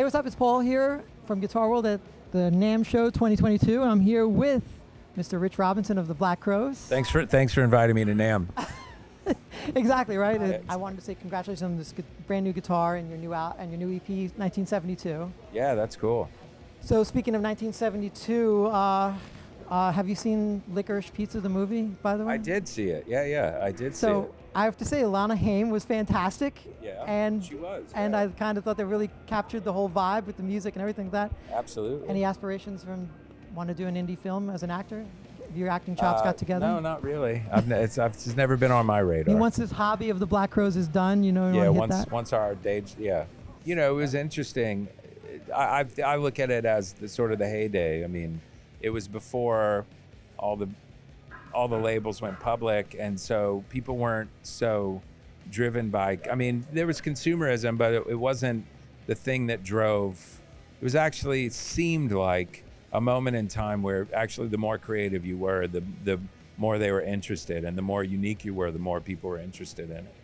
Hey, what's up? It's Paul here from Guitar World at the NAMM Show 2022, and I'm here with Mr. Rich Robinson of the Black Crowes. Thanks for inviting me to NAMM. Exactly right. I wanted to say congratulations on this brand new guitar and your new EP, 1972. Yeah, that's cool. So speaking of 1972, have you seen Licorice Pizza, the movie? By the way, I did see it. Yeah, I did see it. So I have to say, Alana Haim was fantastic. Yeah, and she was. And yeah. I kind of thought they really captured the whole vibe with the music and everything like that. Absolutely. Any aspirations from want to do an indie film as an actor? Have your acting chops got together? No, not really. I've just never been on my radar. Once this hobby of the Black Crowes is done, you know, once our days, yeah. You know, it was interesting. I look at it as the sort of the heyday. I mean, it was before all the labels went public, and so people weren't so driven by. I mean, there was consumerism, but it wasn't the thing that drove. It was actually, it seemed like a moment in time where actually the more creative you were, the more they were interested, and the more unique you were, the more people were interested in it.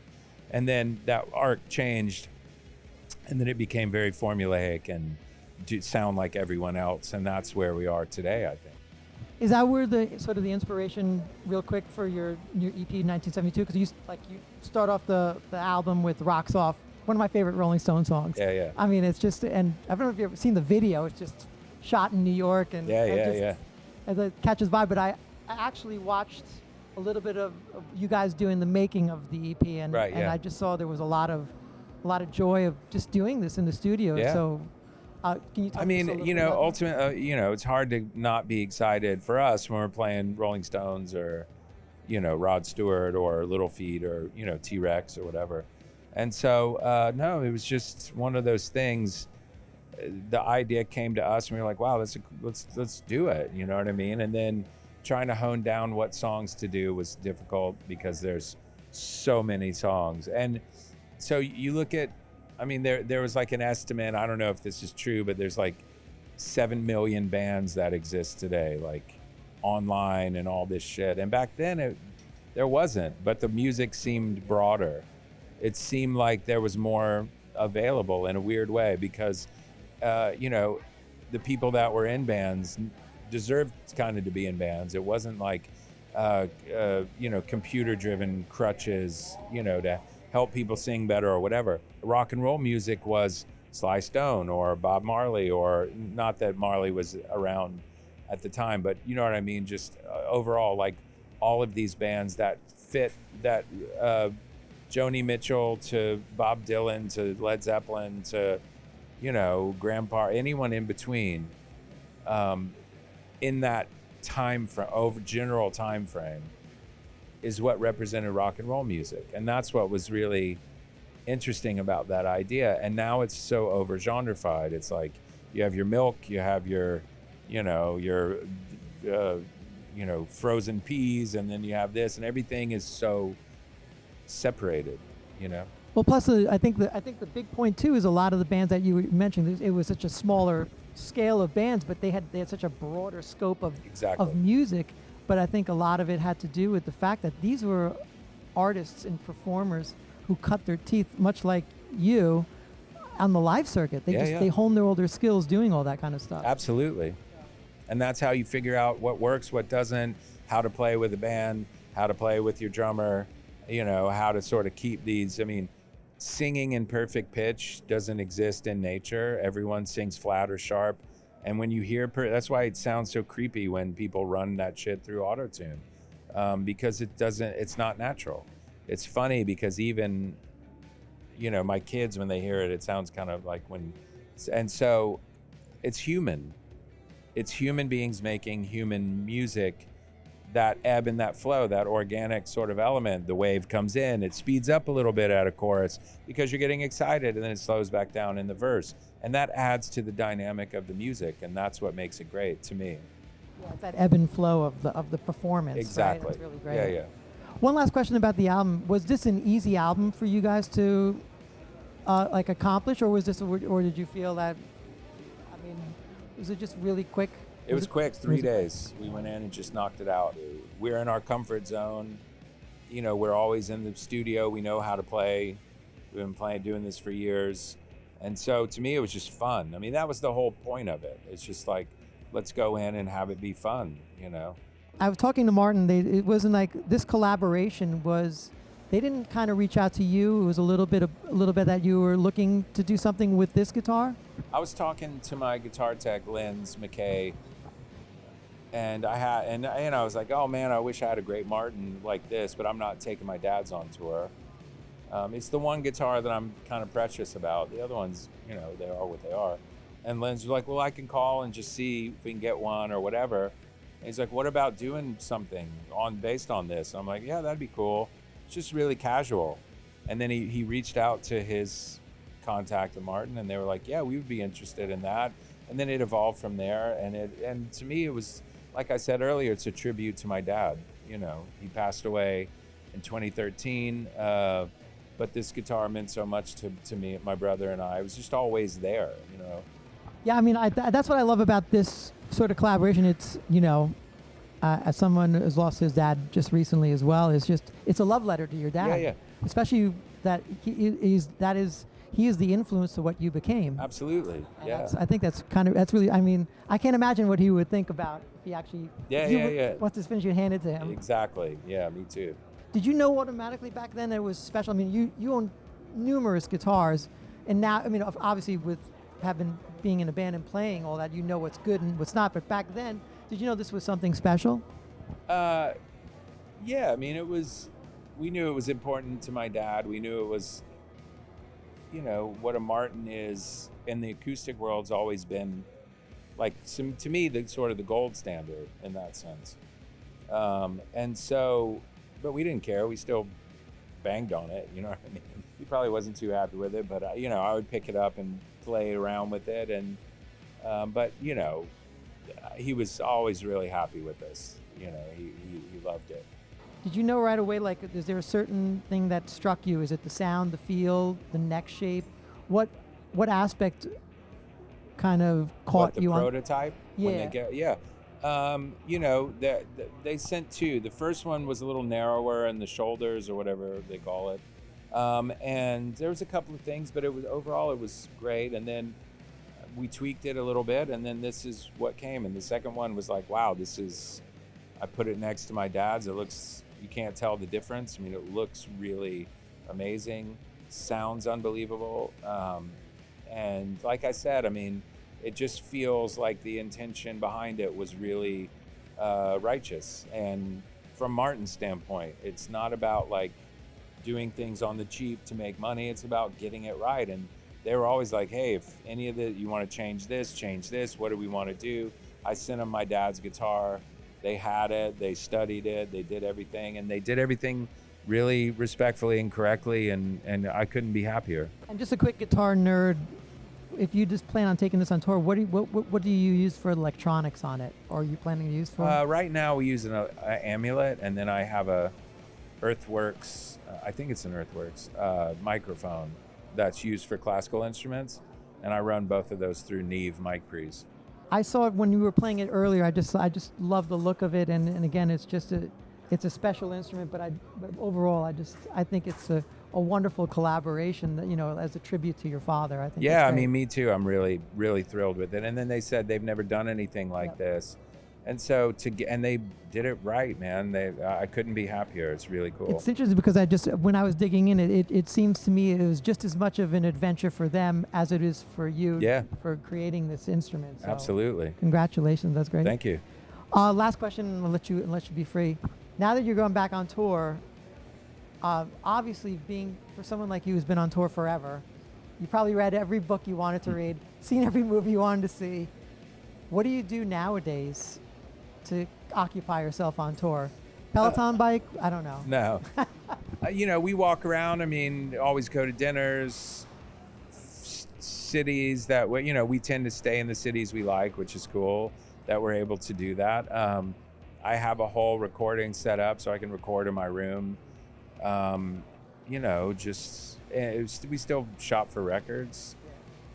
And then that arc changed, and then it became very formulaic and sound like everyone else, and that's where we are today, I think. Is that where the sort of the inspiration, real quick, for your new EP 1972? Because you start off the album with "Rocks Off," one of my favorite Rolling Stone songs. Yeah. I mean, it's just, and I don't know if you've ever seen the video. It's just shot in New York, and Yeah. And it catches vibe. But I actually watched a little bit of you guys doing the making of the EP, and I just saw there was a lot of joy of just doing this in the studio. Yeah. So. Can you talk I mean, ultimately, it's hard to not be excited for us when we're playing Rolling Stones or, Rod Stewart or Little Feat or, T-Rex or whatever. And so, no, it was just one of those things. The idea came to us and we were like, wow, let's do it. You know what I mean? And then trying to hone down what songs to do was difficult because there's so many songs. And so you look at, I mean, there was like an estimate, I don't know if this is true, but there's like 7 million bands that exist today, like online and all this shit. And back then there wasn't, but the music seemed broader. It seemed like there was more available in a weird way because, the people that were in bands deserved kind of to be in bands. It wasn't like, computer-driven crutches, to help people sing better or whatever. Rock and roll music was Sly Stone or Bob Marley, or not that Marley was around at the time, but you know what I mean? Just overall, like all of these bands that fit that, Joni Mitchell to Bob Dylan to Led Zeppelin to, Grandpa, anyone in between, in that general time frame, is what represented rock and roll music. And that's what was really interesting about that idea. And now it's so over genreified. It's like you have your milk, you have your frozen peas, and then you have this, and everything is so separated, Well, plus I think the big point too is a lot of the bands that you mentioned, it was such a smaller scale of bands, but they had such a broader scope of music. But I think a lot of it had to do with the fact that these were artists and performers who cut their teeth, much like you, on the live circuit. They honed all their skills doing all that kind of stuff. Absolutely. And that's how you figure out what works, what doesn't, how to play with a band, how to play with your drummer, how to sort of keep these. I mean, singing in perfect pitch doesn't exist in nature. Everyone sings flat or sharp. And when you hear, that's why it sounds so creepy when people run that shit through auto-tune, because it's not natural. It's funny because even, my kids, when they hear it, it sounds kind of like and so it's human. It's human beings making human music, that ebb and that flow, that organic sort of element. The wave comes in, it speeds up a little bit at a chorus because you're getting excited, and then it slows back down in the verse. And that adds to the dynamic of the music, and that's what makes it great to me. Yeah, it's that ebb and flow of the performance. Exactly. Right? That's really great. Yeah. One last question about the album. Was this an easy album for you guys to accomplish, or or did you feel that, I mean, was it just really quick? It was quick, 3 days. We went in and just knocked it out. We're in our comfort zone. We're always in the studio. We know how to play. We've been doing this for years. And so to me, it was just fun. I mean, that was the whole point of it. It's just like, let's go in and have it be fun, you know? I was talking to Martin. It wasn't like this collaboration was. They didn't kind of reach out to you. It was a little bit that you were looking to do something with this guitar. I was talking to my guitar tech, Linz McKay, and I was like, oh man, I wish I had a great Martin like this, but I'm not taking my dad's on tour. It's the one guitar that I'm kind of precious about. The other ones, you know, they are what they are. And Linz was like, well, I can call and just see if we can get one or whatever. And he's like, what about doing something based on this? I'm like, yeah, that'd be cool. It's just really casual. And then he reached out to his contact at Martin, and they were like, yeah, we would be interested in that. And then it evolved from there. And to me, it was, like I said earlier, it's a tribute to my dad. You know, he passed away in 2013, but this guitar meant so much to me, my brother and I. It was just always there, you know. Yeah, I mean, that's what I love about this sort of collaboration. It's, you know, as someone who has lost his dad just recently as well, it's a love letter to your dad. Yeah. Especially that he is the influence to what you became. Absolutely. And yeah. I think that's really, I mean, I can't imagine what he would think about if he actually once this finish you handed to him. Exactly. Yeah, me too. Did you know automatically back then it was special? I mean, you own numerous guitars, and now, I mean, obviously with being in a band and playing all that, you know what's good and what's not. But back then, did you know this was something special? Yeah, I mean, we knew it was important to my dad. We knew it was, you know, what a Martin is in the acoustic world's always been, like, to me, the sort of the gold standard in that sense. And so, but we didn't care. We still banged on it, you know what I mean? He probably wasn't too happy with it, but you know, I would pick it up and play around with it. And, but you know, he was always really happy with us. You know, he loved it. Did you know right away, like, is there a certain thing that struck you? Is it the sound, the feel, the neck shape? What aspect kind of caught you on? The prototype? Yeah. You know, they sent two. The first one was a little narrower in the shoulders or whatever they call it. And there was a couple of things, but overall it was great. And then we tweaked it a little bit, and then this is what came. And the second one was like, wow, I put it next to my dad's. It looks, you can't tell the difference. I mean, it looks really amazing, sounds unbelievable. And like I said, I mean, it just feels like the intention behind it was really righteous. And from Martin's standpoint, it's not about like doing things on the cheap to make money. It's about getting it right. And they were always like, hey, if any of you want to change this, what do we want to do? I sent them my dad's guitar. They had it, they studied it, they did everything, and they did everything really respectfully and correctly, and I couldn't be happier. And just a quick guitar nerd, if you just plan on taking this on tour, what do you use for electronics on it? Or are you planning to use for? Right now we use an Amulet, and then I have a Earthworks, I think it's an Earthworks microphone that's used for classical instruments, and I run both of those through Neve mic pre's. I saw it when you were playing it earlier. I just love the look of it, and again, it's a special instrument. But overall, I think it's a wonderful collaboration that, you know, as a tribute to your father. I think. Yeah, I mean, me too. I'm really, really thrilled with it. And then they said they've never done anything like this, and so and they did it right, man. I couldn't be happier. It's really cool. It's interesting because when I was digging in, it seems to me it was just as much of an adventure for them as it is for you. Yeah. For creating this instrument. So absolutely. Congratulations. That's great. Thank you. Last question. I'll let you be free. Now that you're going back on tour, obviously for someone like you who's been on tour forever, you probably read every book you wanted to read, seen every movie you wanted to see. What do you do nowadays to occupy yourself on tour? Peloton bike? I don't know. No. You know, we walk around. I mean, always go to dinners, cities that way. You know, we tend to stay in the cities we like, which is cool that we're able to do that. I have a whole recording set up so I can record in my room. You know, we still shop for records.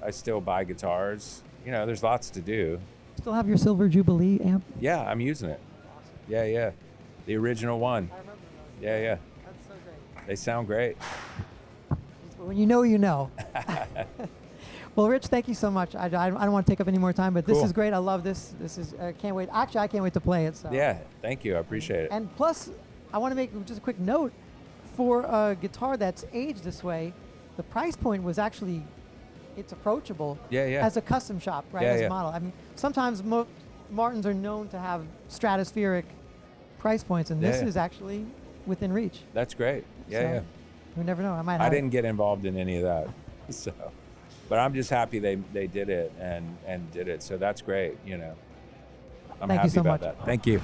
I still buy guitars. You know, there's lots to do. Still have your Silver Jubilee amp? Yeah, I'm using it. Awesome. Yeah. The original one. I remember those. Yeah. That's so great. They sound great. When you know, you know. Well, Rich, thank you so much. I don't want to take up any more time, but this Cool. is great. I love this. This is can't wait. Actually, I can't wait to play it. So. Yeah, thank you. I appreciate it. And plus, I want to make just a quick note for a guitar that's aged this way. The price point was actually, it's approachable. Yeah, yeah. As a custom shop, right? Yeah, As yeah. a model. I mean, sometimes Martins are known to have stratospheric price points, and this Yeah, yeah. is actually within reach. That's great. Yeah, So, yeah. You never know. I might. I Have didn't get involved in any of that, so. But I'm just happy they did it and did it. So that's great. You know. I'm Thank you happy so about much. that. Thank you.